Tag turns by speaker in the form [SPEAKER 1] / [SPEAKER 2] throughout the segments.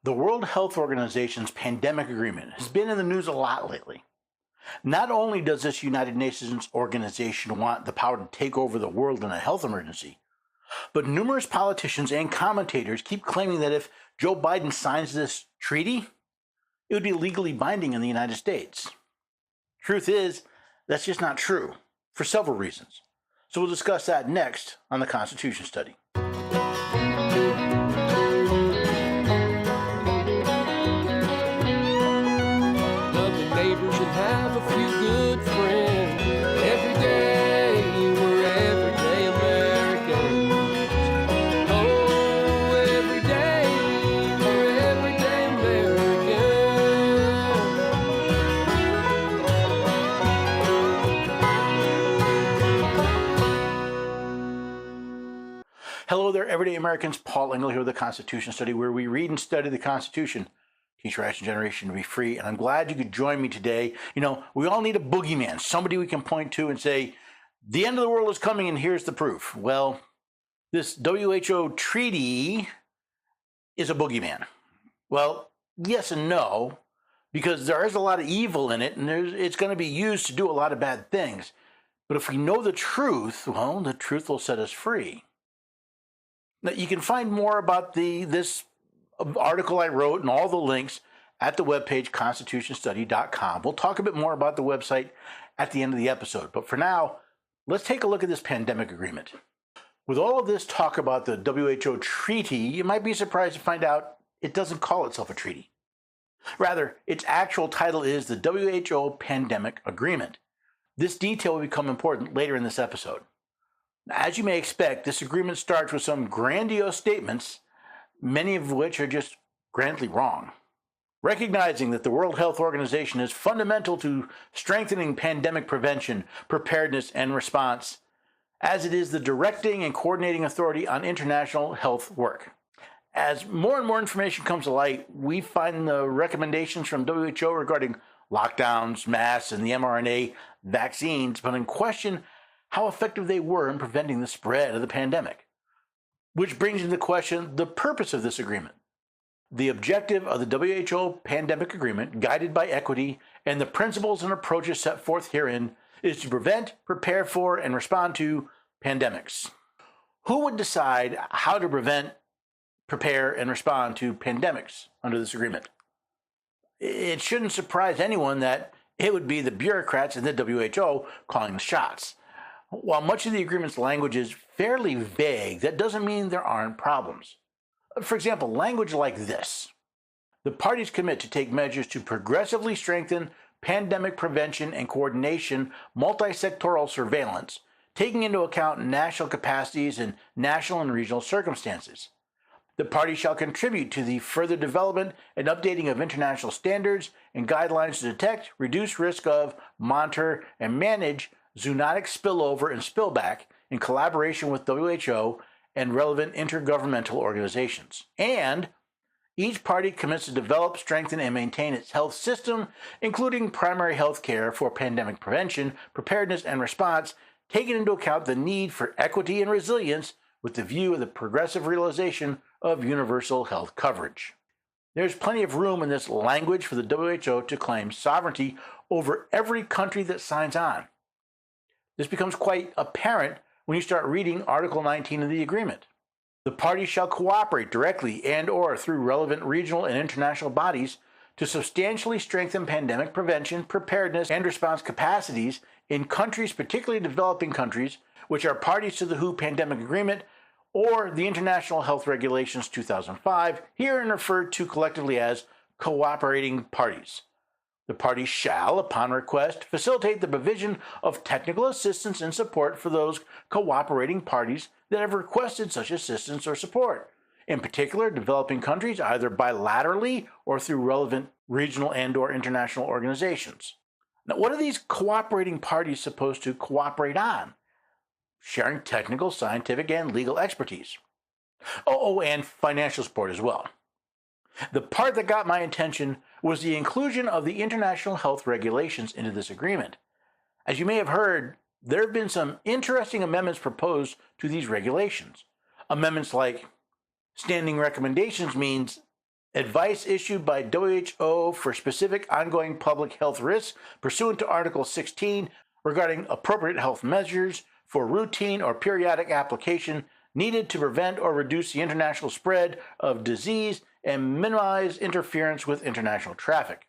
[SPEAKER 1] The World Health Organization's pandemic agreement has been in the news a lot lately. Not only does this United Nations organization want the power to take over the world in a health emergency, but numerous politicians and commentators keep claiming that if Joe Biden signs this treaty, it would be legally binding in the United States. Truth is, that's just not true, for several reasons. So we'll discuss that next on the Constitution Study.
[SPEAKER 2] Neighbors and have a few good friends. Every day we're everyday Americans. Oh, every day we're everyday Americans.
[SPEAKER 1] Hello there, everyday Americans. Paul Engel here with the Constitution Study, where we read and study the Constitution. Teach our generation to be free, and I'm glad you could join me today. You know, we all need a boogeyman, somebody we can point to and say, the end of the world is coming and here's the proof. Well, this WHO treaty is a boogeyman. Well, yes and no, because there is a lot of evil in it, and it's going to be used to do a lot of bad things. But if we know the truth, well, the truth will set us free. Now, you can find more about this article I wrote and all the links at the webpage constitutionstudy.com. We'll talk a bit more about the website at the end of the episode. But for now, let's take a look at this pandemic agreement. With all of this talk about the WHO treaty, you might be surprised to find out it doesn't call itself a treaty. Rather, its actual title is the WHO Pandemic Agreement. This detail will become important later in this episode. As you may expect, this agreement starts with some grandiose statements, many of which are just grandly wrong. Recognizing that the World Health Organization is fundamental to strengthening pandemic prevention, preparedness, and response, as it is the directing and coordinating authority on international health work. As more and more information comes to light, we find the recommendations from WHO regarding lockdowns, masks, and the mRNA vaccines, but in question how effective they were in preventing the spread of the pandemic. Which brings into question the purpose of this agreement. The objective of the WHO Pandemic Agreement, guided by equity and the principles and approaches set forth herein, is to prevent, prepare for, and respond to pandemics. Who would decide how to prevent, prepare, and respond to pandemics under this agreement? It shouldn't surprise anyone that it would be the bureaucrats in the WHO calling the shots. While much of the agreement's language is fairly vague, that doesn't mean there aren't problems. For example, language like this. The parties commit to take measures to progressively strengthen pandemic prevention and coordination, multi-sectoral surveillance, taking into account national capacities and national and regional circumstances. The parties shall contribute to the further development and updating of international standards and guidelines to detect, reduce risk of, monitor, and manage zoonotic spillover and spillback in collaboration with WHO and relevant intergovernmental organizations. And each party commits to develop, strengthen, and maintain its health system, including primary health care for pandemic prevention, preparedness, and response, taking into account the need for equity and resilience with the view of the progressive realization of universal health coverage. There's plenty of room in this language for the WHO to claim sovereignty over every country that signs on. This becomes quite apparent when you start reading Article 19 of the agreement. The parties shall cooperate directly and/or through relevant regional and international bodies to substantially strengthen pandemic prevention, preparedness, and response capacities in countries, particularly developing countries, which are parties to the WHO Pandemic Agreement or the International Health Regulations 2005, herein referred to collectively as cooperating parties. The parties shall, upon request, facilitate the provision of technical assistance and support for those cooperating parties that have requested such assistance or support, in particular developing countries either bilaterally or through relevant regional and/or international organizations. Now, what are these cooperating parties supposed to cooperate on? Sharing technical, scientific, and legal expertise. And financial support as well. The part that got my attention was the inclusion of the international health regulations into this agreement. As you may have heard, there have been some interesting amendments proposed to these regulations. Amendments like standing recommendations means Advice issued by WHO for specific ongoing public health risks pursuant to Article 16 regarding appropriate health measures for routine or periodic application needed to prevent or reduce the international spread of disease and minimize interference with international traffic.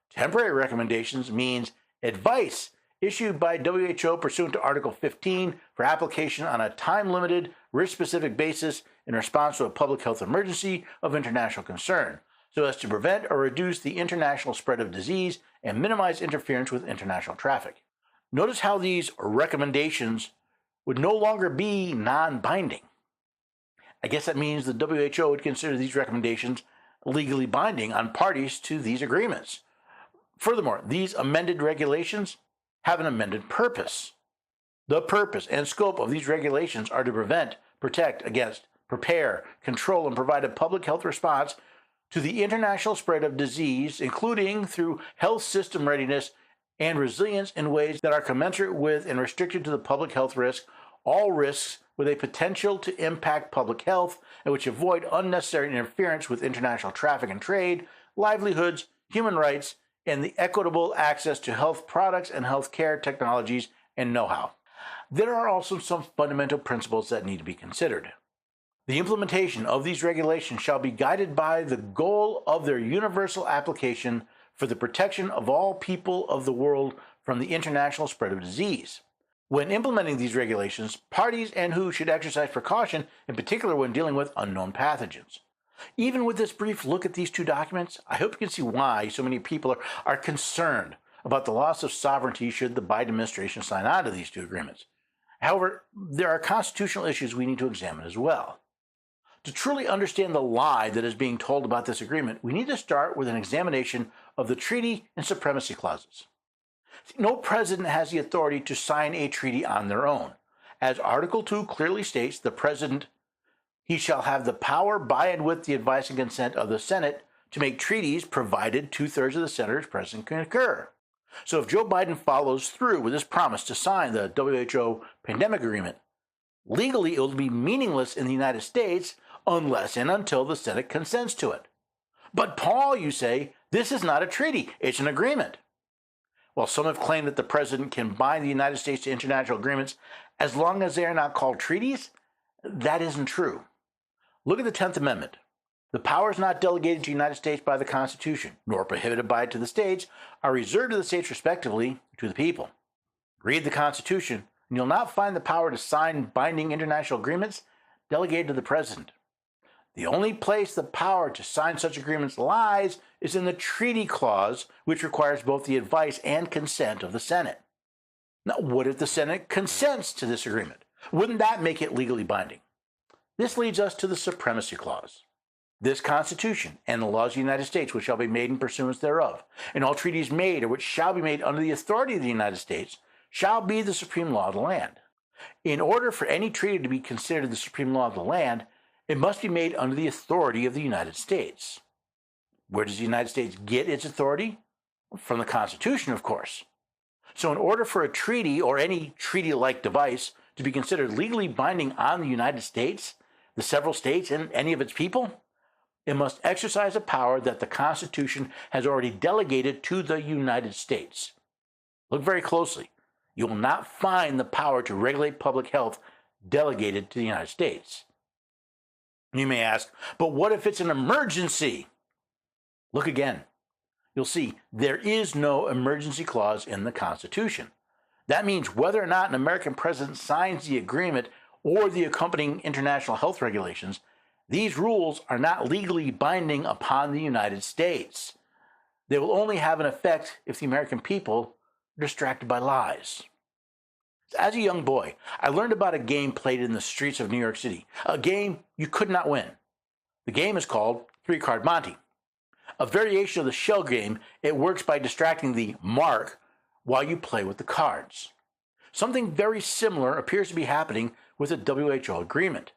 [SPEAKER 1] Temporary recommendations means advice issued by WHO pursuant to Article 15 for application on a time-limited, risk-specific basis in response to a public health emergency of international concern, so as to prevent or reduce the international spread of disease and minimize interference with international traffic. Notice how these recommendations would no longer be non-binding. I guess that means the WHO would consider these recommendations legally binding on parties to these agreements. Furthermore, these amended regulations have an amended purpose. The purpose and scope of these regulations are to prevent, protect against, prepare, control, and provide a public health response to the international spread of disease, including through health system readiness and resilience in ways that are commensurate with and restricted to the public health risk, all risks with a potential to impact public health, and which avoid unnecessary interference with international traffic and trade, livelihoods, human rights, and the equitable access to health products and healthcare technologies and know-how. There are also some fundamental principles that need to be considered. The implementation of these regulations shall be guided by the goal of their universal application for the protection of all people of the world from the international spread of disease. When implementing these regulations, parties and WHO should exercise precaution, in particular when dealing with unknown pathogens. Even with this brief look at these two documents, I hope you can see why so many people are concerned about the loss of sovereignty should the Biden administration sign on to these two agreements. However, there are constitutional issues we need to examine as well. To truly understand the lie that is being told about this agreement, we need to start with an examination of the treaty and supremacy clauses. No president has the authority to sign a treaty on their own. As Article 2 clearly states, the president, he shall have the power by and with the advice and consent of the Senate to make treaties provided 2/3 of the senators present concur. So if Joe Biden follows through with his promise to sign the WHO pandemic agreement, legally it will be meaningless in the United States unless and until the Senate consents to it. But Paul, you say, this is not a treaty, it's an agreement. While some have claimed that the president can bind the United States to international agreements as long as they are not called treaties, that isn't true. Look at the 10th Amendment. The powers not delegated to the United States by the Constitution, nor prohibited by it to the states, are reserved to the states respectively to the people. Read the Constitution, and you'll not find the power to sign binding international agreements delegated to the president. The only place the power to sign such agreements lies is in the treaty clause, which requires both the advice and consent of the Senate. Now, what if the Senate consents to this agreement? Wouldn't that make it legally binding? This leads us to the supremacy clause. This Constitution and the laws of the United States, which shall be made in pursuance thereof, and all treaties made or which shall be made under the authority of the United States, shall be the supreme law of the land. In order for any treaty to be considered the supreme law of the land, it must be made under the authority of the United States. Where does the United States get its authority? From the Constitution, of course. So in order for a treaty or any treaty-like device to be considered legally binding on the United States, the several states, and any of its people, it must exercise a power that the Constitution has already delegated to the United States. Look very closely. You will not find the power to regulate public health delegated to the United States. You may ask, but what if it's an emergency? Look again. You'll see there is no emergency clause in the Constitution. That means whether or not an American president signs the agreement or the accompanying international health regulations, these rules are not legally binding upon the United States. They will only have an effect if the American people are distracted by lies. As a young boy, I learned about a game played in the streets of New York City, a game you could not win. The game is called Three-Card Monte. A variation of the shell game, it works by distracting the mark while you play with the cards. Something very similar appears to be happening with the WHO agreement.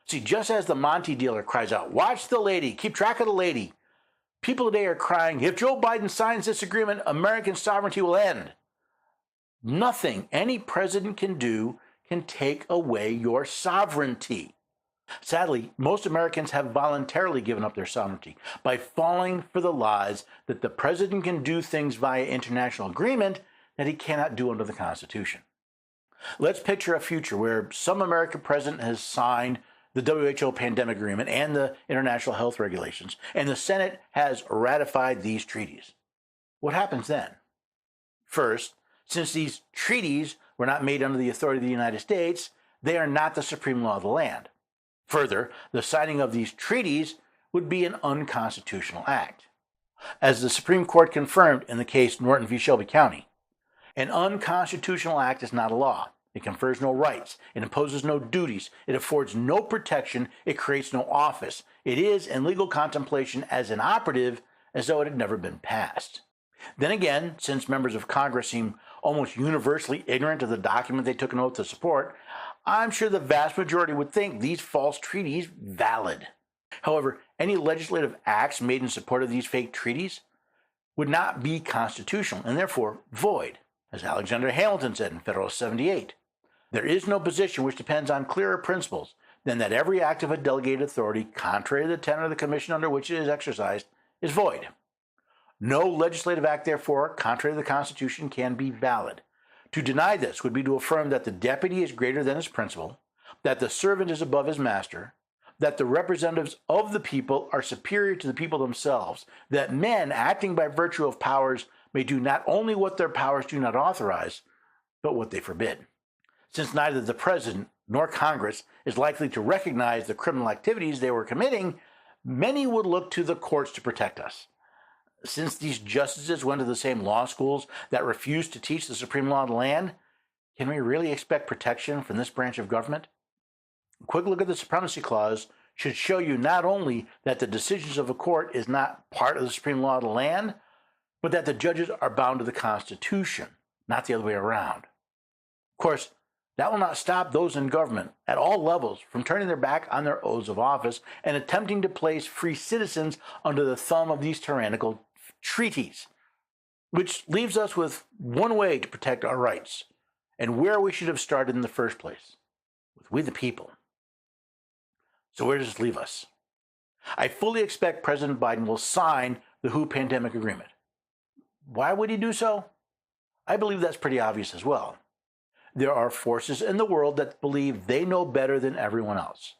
[SPEAKER 1] See, just as the Monte dealer cries out, "Watch the lady, keep track of the lady," people today are crying, "If Joe Biden signs this agreement, American sovereignty will end." Nothing any president can do can take away your sovereignty. Sadly, most Americans have voluntarily given up their sovereignty by falling for the lies that the president can do things via international agreement that he cannot do under the Constitution. Let's picture a future where some American president has signed the WHO pandemic agreement and the international health regulations, and the Senate has ratified these treaties. What happens then? First, since these treaties were not made under the authority of the United States, they are not the supreme law of the land. Further, the signing of these treaties would be an unconstitutional act. As the Supreme Court confirmed in the case Norton v. Shelby County, an unconstitutional act is not a law. It confers no rights. It imposes no duties. It affords no protection. It creates no office. It is in legal contemplation as inoperative as though it had never been passed. Then again, since members of Congress seem almost universally ignorant of the document they took an oath to support, I'm sure the vast majority would think these false treaties valid. However, any legislative acts made in support of these fake treaties would not be constitutional and therefore void. As Alexander Hamilton said in Federalist 78, there is no position which depends on clearer principles than that every act of a delegated authority, contrary to the tenor of the commission under which it is exercised, is void. No legislative act, therefore, contrary to the Constitution, can be valid. To deny this would be to affirm that the deputy is greater than his principal, that the servant is above his master, that the representatives of the people are superior to the people themselves, that men, acting by virtue of powers, may do not only what their powers do not authorize, but what they forbid. Since neither the president nor Congress is likely to recognize the criminal activities they were committing, many would look to the courts to protect us. Since these justices went to the same law schools that refused to teach the supreme law of the land, can we really expect protection from this branch of government? A quick look at the Supremacy Clause should show you not only that the decisions of a court is not part of the supreme law of the land, but that the judges are bound to the Constitution, not the other way around. Of course, that will not stop those in government at all levels from turning their back on their oaths of office and attempting to place free citizens under the thumb of these tyrannical treaties, which leaves us with one way to protect our rights and where we should have started in the first place, with we the people. So where does this leave us? I fully expect President Biden will sign the WHO pandemic agreement. Why would he do so? I believe that's pretty obvious as well. There are forces in the world that believe they know better than everyone else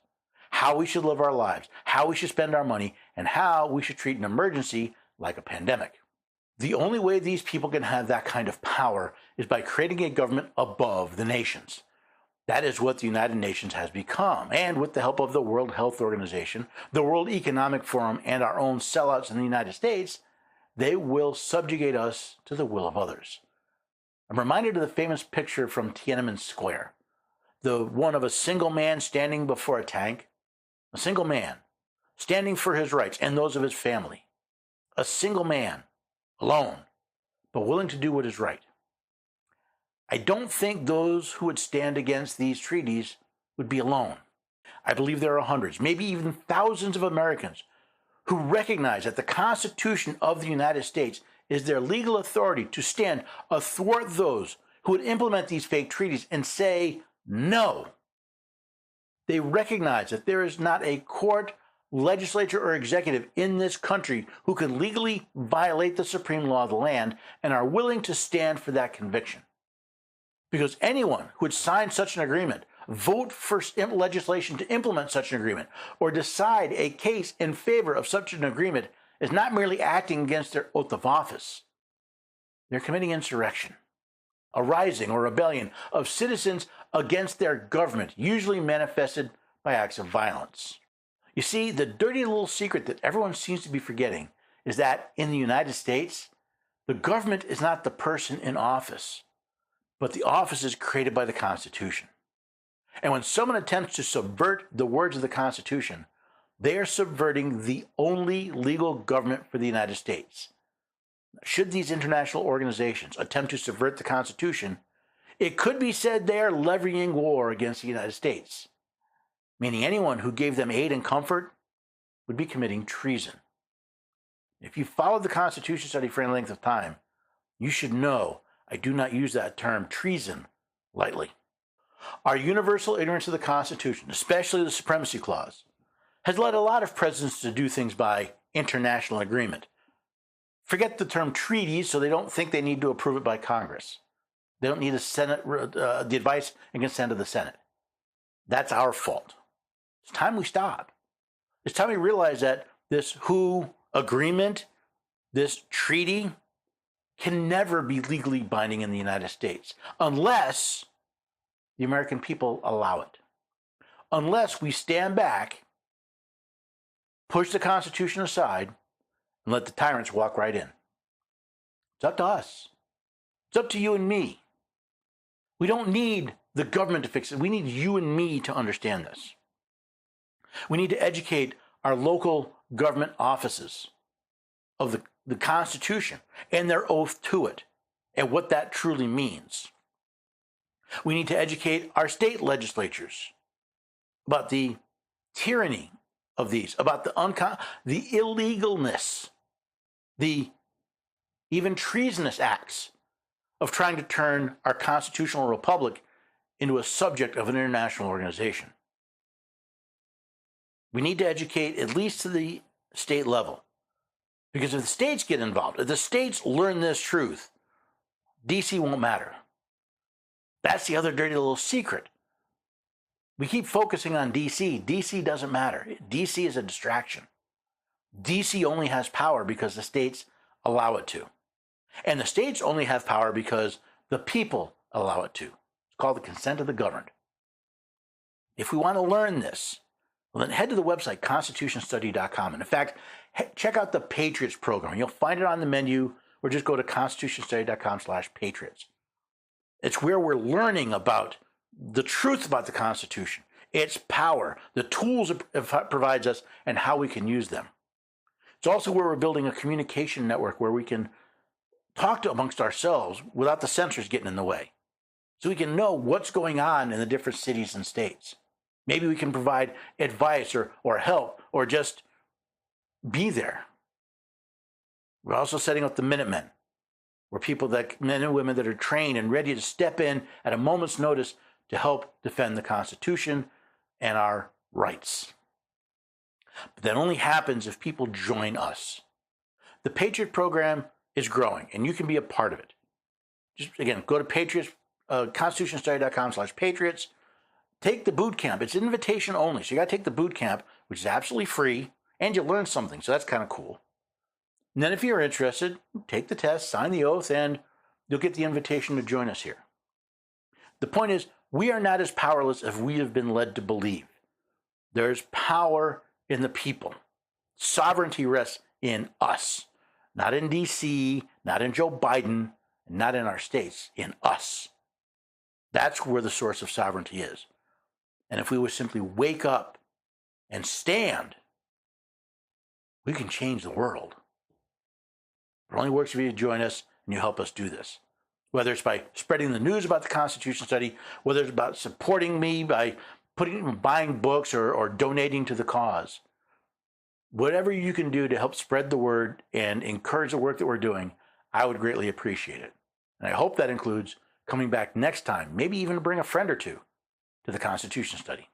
[SPEAKER 1] how we should live our lives, how we should spend our money, and how we should treat an emergency like a pandemic. The only way these people can have that kind of power is by creating a government above the nations. That is what the United Nations has become, and with the help of the World Health Organization, the World Economic Forum, and our own sellouts in the United States, they will subjugate us to the will of others. I'm reminded of the famous picture from Tiananmen Square, the one of a single man standing before a tank, a single man standing for his rights and those of his family, a single man, alone, but willing to do what is right. I don't think those who would stand against these treaties would be alone. I believe there are hundreds, maybe even thousands of Americans who recognize that the Constitution of the United States is their legal authority to stand athwart those who would implement these fake treaties and say no. They recognize that there is not a court, legislature, or executive in this country who can legally violate the supreme law of the land and are willing to stand for that conviction. Because anyone who would sign such an agreement, vote for legislation to implement such an agreement, or decide a case in favor of such an agreement is not merely acting against their oath of office. They're committing insurrection, a rising or rebellion of citizens against their government, usually manifested by acts of violence. You see, the dirty little secret that everyone seems to be forgetting is that in the United States, the government is not the person in office, but the office is created by the Constitution. And when someone attempts to subvert the words of the Constitution, they are subverting the only legal government for the United States. Should these international organizations attempt to subvert the Constitution, it could be said they are levying war against the United States, meaning anyone who gave them aid and comfort would be committing treason. If you followed the Constitution study for any length of time, you should know I do not use that term treason lightly. Our universal ignorance of the Constitution, especially the Supremacy Clause, has led a lot of presidents to do things by international agreement. Forget the term treaties, so they don't think they need to approve it by Congress. They don't need the advice and consent of the Senate. That's our fault. It's time we stop. It's time we realize that this WHO agreement, this treaty, can never be legally binding in the United States unless the American people allow it. Unless we stand back, push the Constitution aside, and let the tyrants walk right in. It's up to us. It's up to you and me. We don't need the government to fix it. We need you and me to understand this. We need to educate our local government offices of the Constitution and their oath to it and what that truly means. We need to educate our state legislatures about the tyranny of these, about the illegalness, the even treasonous acts of trying to turn our constitutional republic into a subject of an international organization. We need to educate at least to the state level. Because if the states get involved, if the states learn this truth, D.C. won't matter. That's the other dirty little secret. We keep focusing on D.C. D.C. doesn't matter. D.C. is a distraction. D.C. only has power because the states allow it to. And the states only have power because the people allow it to. It's called the consent of the governed. If we want to learn this, well, then head to the website, constitutionstudy.com. And in fact, check out the Patriots program. You'll find it on the menu, or just go to constitutionstudy.com/patriots. It's where we're learning about the truth about the Constitution, its power, the tools it provides us, and how we can use them. It's also where we're building a communication network where we can talk to amongst ourselves without the censors getting in the way, so we can know what's going on in the different cities and states. Maybe we can provide advice or help or just be there. We're also setting up the Minutemen. We're people men and women that are trained and ready to step in at a moment's notice to help defend the Constitution and our rights. But that only happens if people join us. The Patriot program is growing, and you can be a part of it. Just, again, go to constitutionstudy.com/patriots. Take the boot camp. It's invitation only, so you got to take the boot camp, which is absolutely free, and you'll learn something, so that's kind of cool. And then if you're interested, take the test, sign the oath, and you'll get the invitation to join us here. The point is, we are not as powerless as we have been led to believe. There's power in the people. Sovereignty rests in us, not in D.C., not in Joe Biden, not in our states, in us. That's where the source of sovereignty is. And if we would simply wake up and stand, we can change the world. It only works if you join us and you help us do this. Whether it's by spreading the news about the Constitution Study, whether it's about supporting me by buying books or donating to the cause. Whatever you can do to help spread the word and encourage the work that we're doing, I would greatly appreciate it. And I hope that includes coming back next time, maybe even to bring a friend or two to the Constitution Study.